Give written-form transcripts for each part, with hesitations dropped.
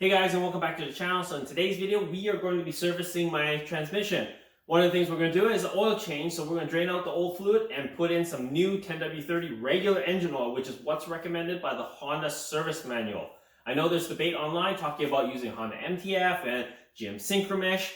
Hey guys, and welcome back to the channel. So in today's video, we are going to be servicing my transmission. One of the things we're going to do is an oil change. So we're going to drain out the old fluid and put in some new 10W30 regular engine oil, which is what's recommended by the Honda service manual. I know there's debate online talking about using Honda MTF and GM Synchromesh.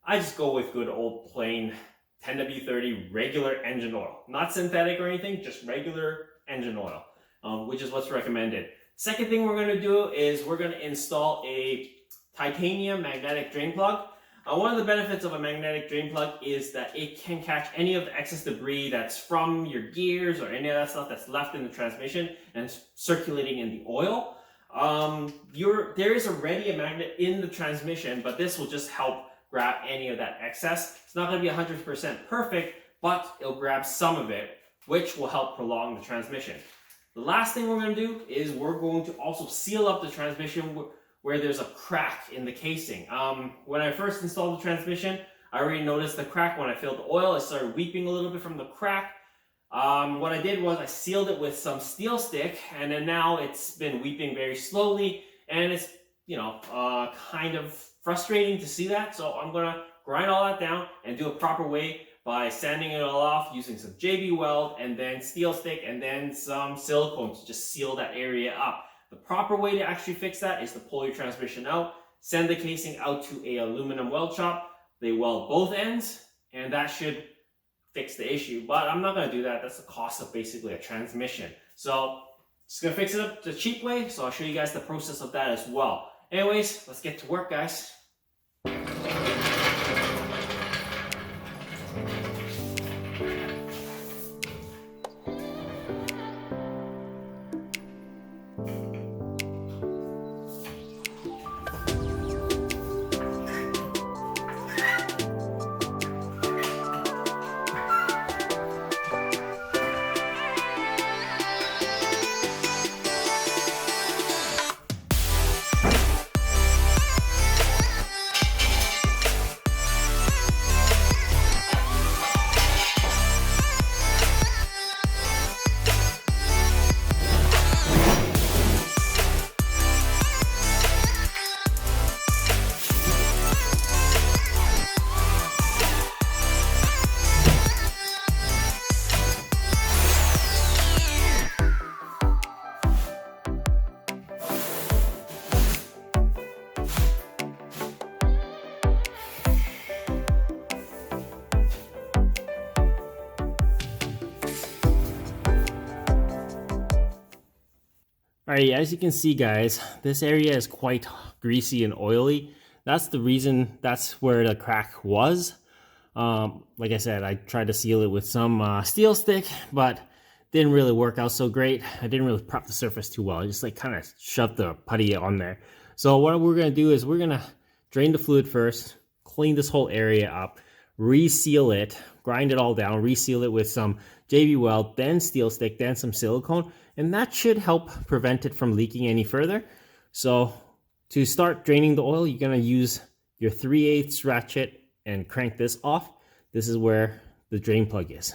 I just go with good old plain 10W30 regular engine oil. Not synthetic or anything, just regular engine oil, which is what's recommended. Second thing we're going to do is we're going to install a titanium magnetic drain plug. One of the benefits of a magnetic drain plug is that it can catch any of the excess debris that's from your gears or any of that stuff that's left in the transmission and circulating in the oil. There is already a magnet in the transmission, but this will just help grab any of that excess. It's not going to be 100% perfect, but it'll grab some of it, which will help prolong the transmission. The last thing we're going to do is we're going to also seal up the transmission where there's a crack in the casing. When I first installed the transmission, I already noticed the crack when I filled the oil. It started weeping a little bit from the crack. What I did was I sealed it with some steel stick, and then now it's been weeping very slowly, and it's, kind of frustrating to see that. So I'm going to grind all that down and do it proper way by sanding it all off using some JB Weld and then steel stick and then some silicone to just seal that area up. The proper way to actually fix that is to pull your transmission out, send the casing out to an aluminum weld shop. They weld both ends, and that should fix the issue. But I'm not going to do that. That's the cost of basically a transmission. So just going to fix it up the cheap way. So I'll show you guys the process of that as well. Anyways, let's get to work, guys. Alright, as you can see, guys, this area is quite greasy and oily. That's the reason, that's where the crack was. Like I said, I tried to seal it with some steel stick, but didn't really work out so great. I didn't really prep the surface too well. I just kind of shoved the putty on there. So what we're going to do is we're going to drain the fluid first, clean this whole area up, reseal it, grind it all down, reseal it with some JB Weld, then steel stick, then some silicone, and that should help prevent it from leaking any further. So to start draining the oil, you're going to use your 3/8 ratchet and crank this off. This is where the drain plug is.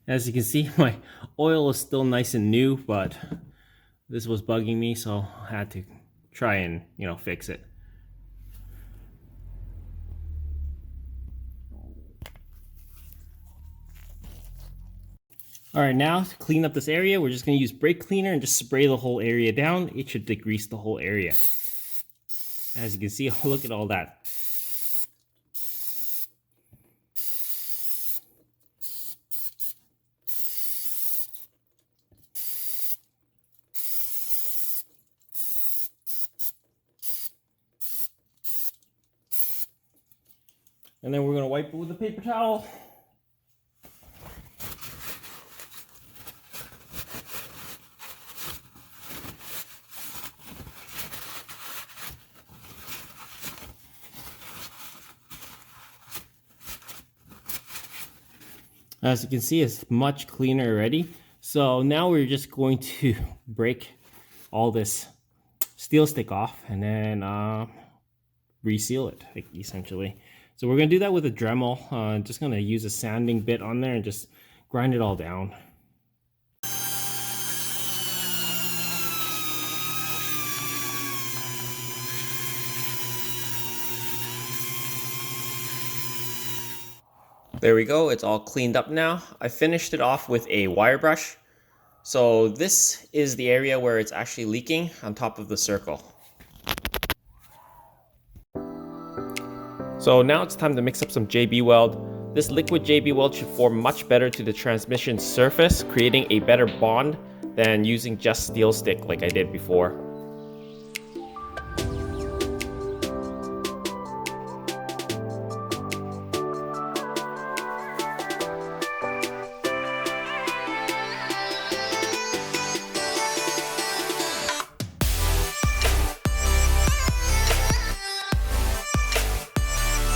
As you can see, my oil is still nice and new, but this was bugging me, so I had to try and, fix it. Alright, now to clean up this area, we're just going to use brake cleaner and just spray the whole area down. It should degrease the whole area. As you can see, look at all that. And then we're going to wipe it with a paper towel. As you can see, it's much cleaner already. So now we're just going to break all this steel stick off and then reseal it, like, essentially. So we're going to do that with a Dremel. Just going to use a sanding bit on there and just grind it all down. There we go, it's all cleaned up now. I finished it off with a wire brush. So this is the area where it's actually leaking on top of the circle. So now it's time to mix up some JB Weld. This liquid JB Weld should form much better to the transmission surface, creating a better bond than using just steel stick like I did before.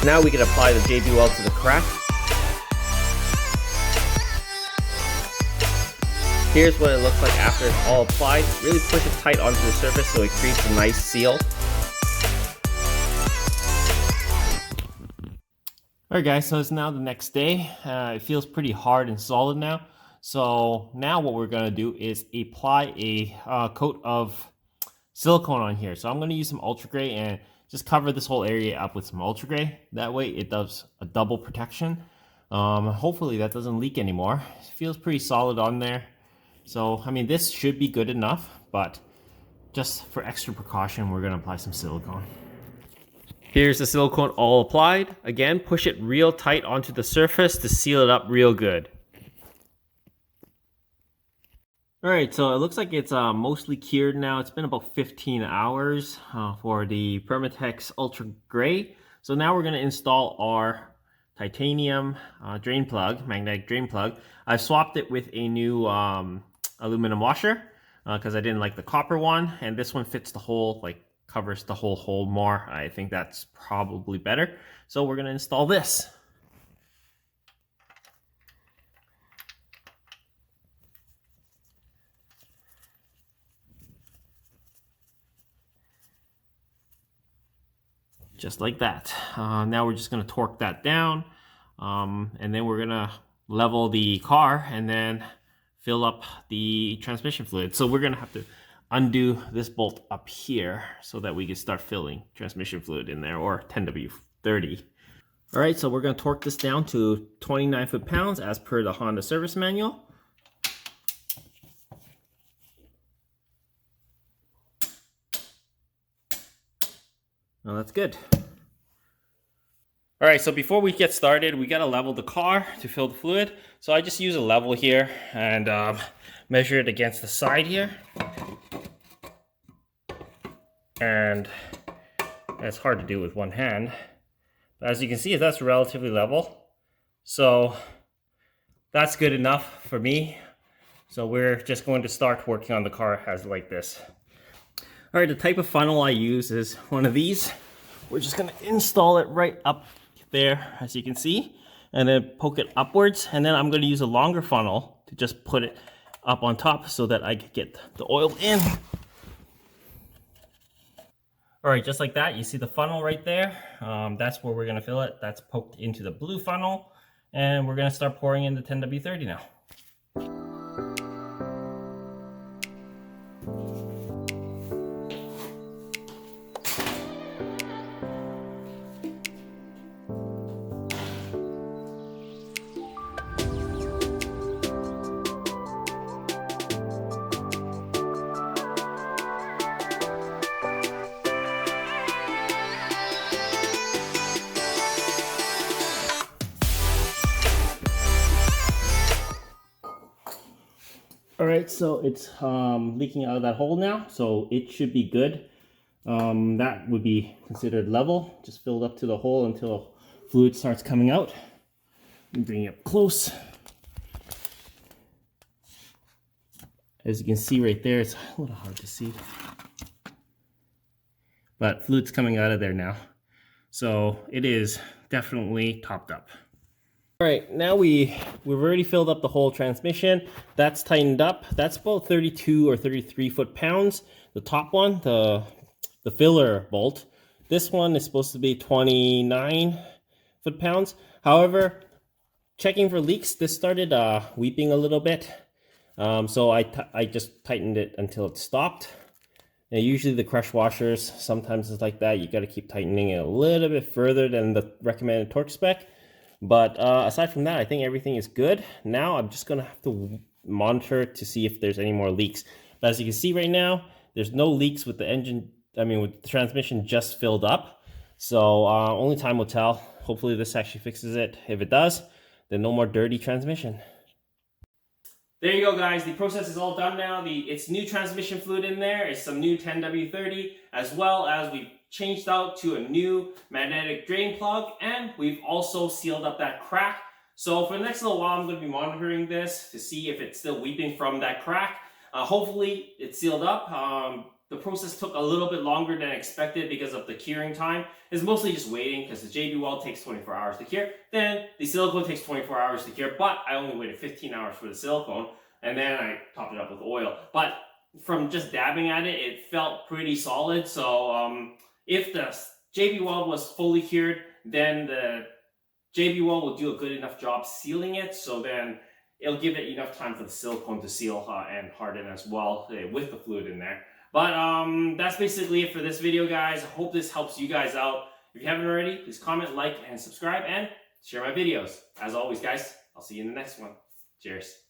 Now we can apply the JB Weld to the crack. Here's what it looks like after it's all applied. Really push it tight onto the surface so it creates a nice seal. Alright guys, so it's now the next day. It feels pretty hard and solid now. So now what we're going to do is apply a coat of silicone on here. So I'm going to use some ultra gray and just cover this whole area up with some ultra gray. That way it does a double protection. Hopefully that doesn't leak anymore. It feels pretty solid on there. So, I mean, this should be good enough, but just for extra precaution, we're gonna apply some silicone. Here's the silicone all applied. Again, push it real tight onto the surface to seal it up real good. Alright, so it looks like it's mostly cured now. It's been about 15 hours for the Permatex Ultra Gray. So now we're going to install our titanium drain plug, magnetic drain plug. I've swapped it with a new aluminum washer because I didn't like the copper one. And this one fits the hole, like covers the whole hole more. I think that's probably better. So we're going to install this. Just like that. Now we're just going to torque that down, and then we're going to level the car and then fill up the transmission fluid. So we're going to have to undo this bolt up here so that we can start filling transmission fluid in there, or 10W30. All right, so we're going to torque this down to 29 foot-pounds as per the Honda service manual. Well, that's good. All right, so before we get started, we got to level the car to fill the fluid. So I just use a level here and measure it against the side here. And it's hard to do with one hand. But as you can see, that's relatively level. So that's good enough for me. So we're just going to start working on the car as like this. All right, the type of funnel I use is one of these. We're just gonna install it right up there, as you can see, and then poke it upwards. And then I'm gonna use a longer funnel to just put it up on top so that I can get the oil in. All right, just like that, you see the funnel right there. That's where we're gonna fill it. That's poked into the blue funnel. And we're gonna start pouring in the 10W30 now. All right, so it's leaking out of that hole now, so it should be good. That would be considered level, just filled up to the hole until fluid starts coming out. Let me bring it up close. As you can see right there, it's a little hard to see, but fluid's coming out of there now. So it is definitely topped up. All right, now we've already filled up the whole transmission. That's tightened up. That's about 32 or 33 foot-pounds. The top one, the the filler bolt. This one is supposed to be 29 foot-pounds. However, checking for leaks, this started weeping a little bit. So I just tightened it until it stopped. And usually the crush washers, sometimes it's like that. You got to keep tightening it a little bit further than the recommended torque spec. But aside from that, I think everything is good. Now I'm just going to have to monitor to see if there's any more leaks. But as you can see right now, there's no leaks with the engine, with the transmission just filled up. So only time will tell. Hopefully this actually fixes it. If it does, then no more dirty transmission. There you go, guys. The process is all done now. It's new transmission fluid in there. It's some new 10W30, as well as we've changed out to a new magnetic drain plug, and we've also sealed up that crack. So for the next little while, I'm going to be monitoring this to see if it's still weeping from that crack. Hopefully it's sealed up. The process took a little bit longer than expected because of the curing time. It's mostly just waiting because the JB Weld takes 24 hours to cure. Then the silicone takes 24 hours to cure, but I only waited 15 hours for the silicone, and then I topped it up with oil. But from just dabbing at it, it felt pretty solid. So if the JB Weld was fully cured, then the JB Weld will do a good enough job sealing it. So then it'll give it enough time for the silicone to seal and harden as well with the fluid in there. But that's basically it for this video, guys. I hope this helps you guys out. If you haven't already, please comment, like, and subscribe, and share my videos. As always, guys, I'll see you in the next one. Cheers.